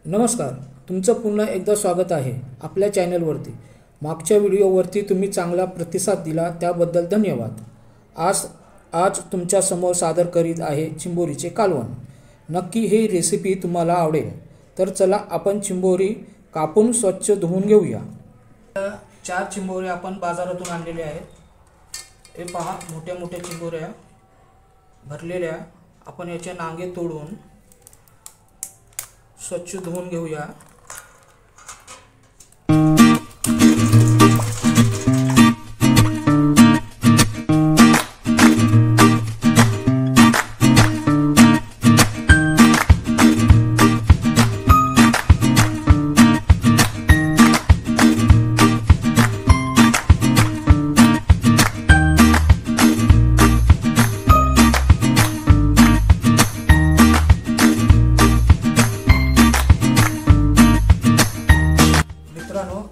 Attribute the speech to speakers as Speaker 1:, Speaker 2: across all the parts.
Speaker 1: नमस्कार, तुमचं पुन्हा एकदा स्वागत आहे आपल्या चॅनलवरती। मागच्या व्हिडिओवरती तुम्ही चांगला प्रतिसाद दिला त्याबद्दल धन्यवाद। आज तुमच्या समोर सादर करीत आहे चिंबोरीचे कालवण। नक्की ही रेसिपी तुम्हाला आवडेल। तर चला आपण चिंबोरी कापून स्वच्छ धुवून घेऊया। 4 चिंबोरी आपण बाजारातून आणलेले आहेत। हे पहा, मोठ्या मोठ्या चिंबोऱ्या भरलेल्या। आपण याचे नांगे तोडून स्वच्छ धुवून घेऊया।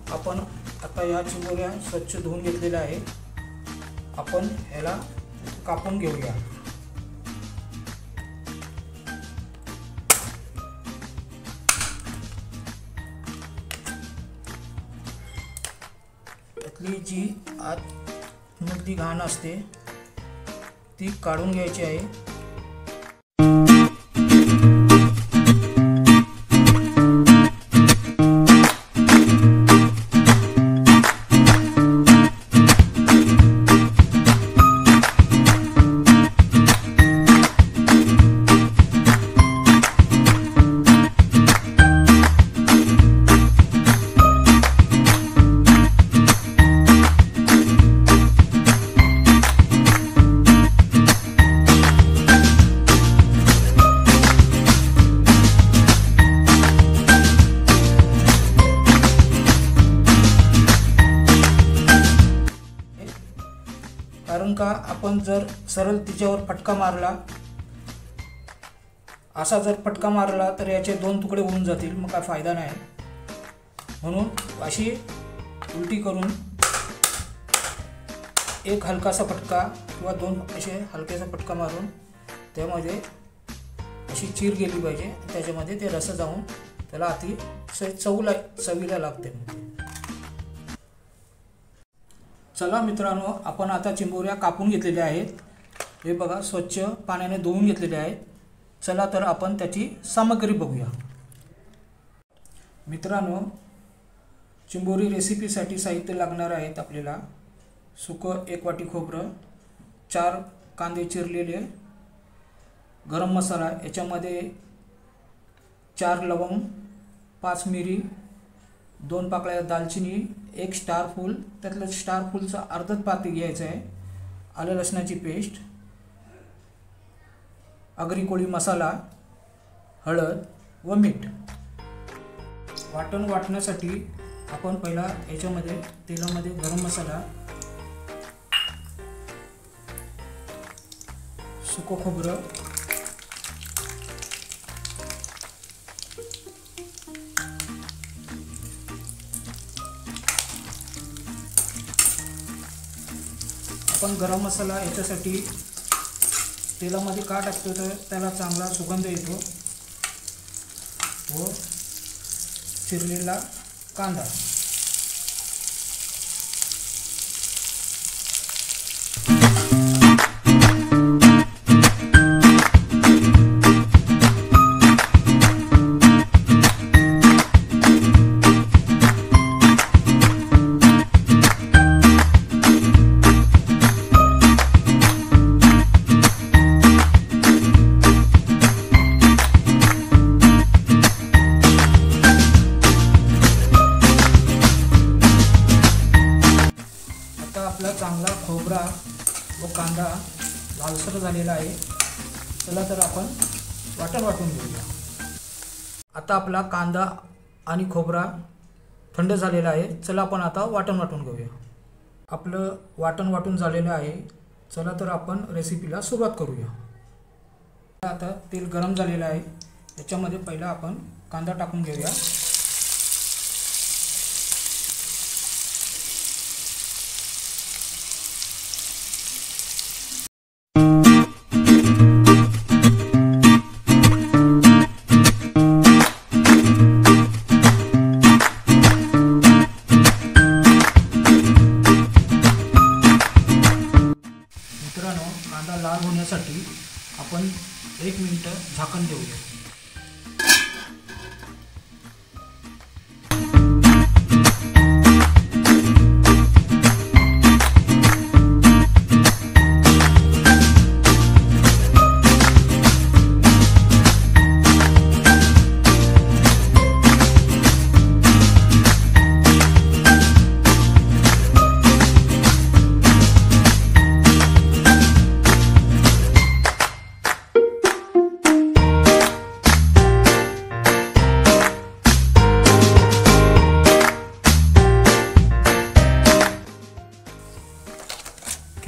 Speaker 1: आपण आता या चिंबोऱ्या स्वच्छ धुवून घेतलेल्या आहे। आपण याला कापून घेऊया। यातली जी आतमधली घाण असते ती काढून घ्यायची आहे। कारण का आपण जर सरळ तिच्यावर फटका मारला, असा जर फटका मारला तर याचे 2 तुकडे होऊन जातील, मग काय फायदा नाही। म्हणून अशी उलटी करून एक हलकासा फटका किंवा 2 असे हलकेसा फटका मारून त्यामध्ये अशी चीर गेली पाहिजे। त्याच्यामध्ये ते रस जाऊन त्याला अति चवीला लागते। चला मित्रांनो, आपण आता चिंबोऱ्या कापून घेतलेल्या आहेत। हे बघा, स्वच्छ पाण्याने धुवून घेतलेले आहेत। चला तर आपण त्याची सामग्री बघूया। मित्रांनो, चिंबोरी रेसिपीसाठी साहित्य लागणार आहेत आपल्याला सुकं 1 वाटी खोबरं, 4 कांदे चिरलेले, गरम मसाला, याच्यामध्ये 4 लवंग, 5 मिरी, 2 पाकळ्या दालचिनी, 1 स्टार फूल, त्यातलं स्टार फूलचं अर्धच पाती घ्यायचं आहे, आलं लसणाची पेस्ट, आगरी कोळी मसाला, हळद व मीठ। वाटण वाटण्यासाठी आपण पहिला याच्यामध्ये तेलामध्ये गरम मसाला, सुकं खोबरं, आपण गरम मसाला याच्यासाठी तेलामध्ये का टाकतो तर त्याला चांगला सुगंध येतो, व चिरलेला कांदा। आपला चांगला खोबरा व कांदा लालसर झालेला आहे। चला तर आपण वाटण वाटून घेऊया। आता आपला कांदा आणि खोबरा थंड झालेला आहे। चला आपण आता वाटण वाटून घेऊया। आपलं वाटण वाटून झालेलं आहे। चला तर आपण रेसिपीला सुरुवात करूया। आता तेल गरम झालेलं आहे, याच्यामध्ये पहिला आपण कांदा टाकून घेऊया।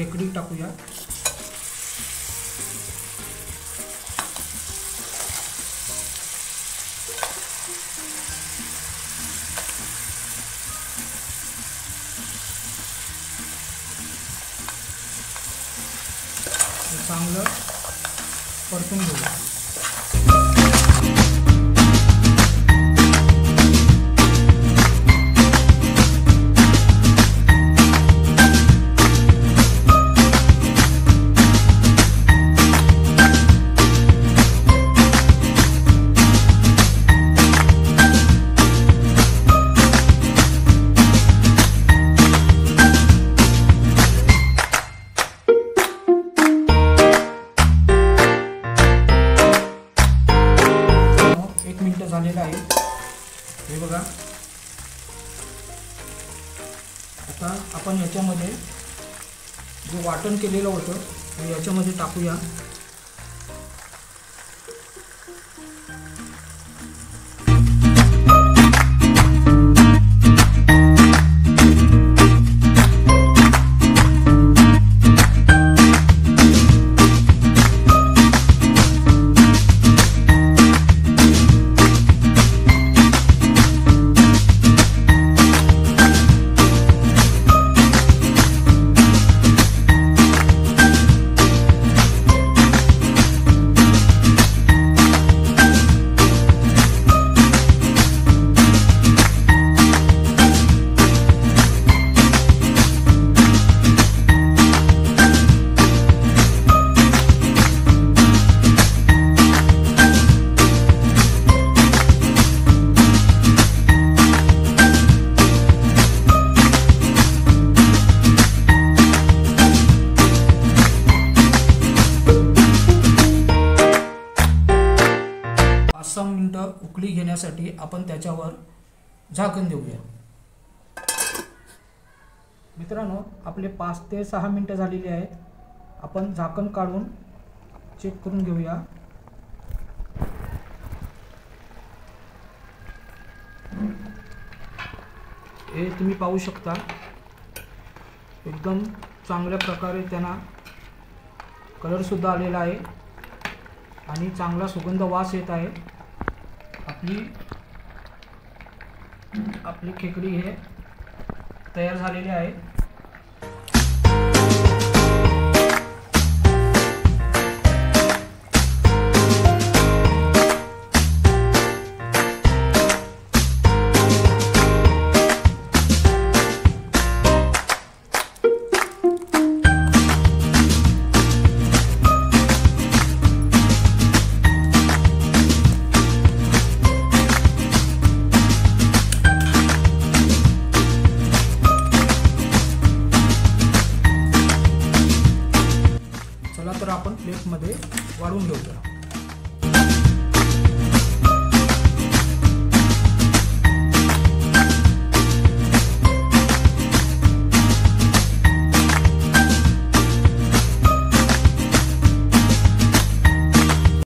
Speaker 1: खेकडी टाकूया. चांगलं परतून घेऊया. झालेला आहे हे बघा. आता आपण याच्यामध्ये जे वाटण केलेलं होतं ते याच्यामध्ये टाकूया. मिनिटं उकळी घेण्यासाठी आपण त्याच्यावर झाकण देऊया. मित्रांनो, आपले 5 ते 6 मिनिटं झालेली आहेत. आपण झाकण काढून चेक करून घेऊया. हे तुम्ही पाहू शकता एकदम चांगल्या प्रकारे त्यांना कलर सुद्धा आलेला आहे आणि चांगला सुगंध वास येत आहे. आपली खेकडी हे तयार झालेली आहे. तर आपण प्लेटमध्ये वाढून घेऊया.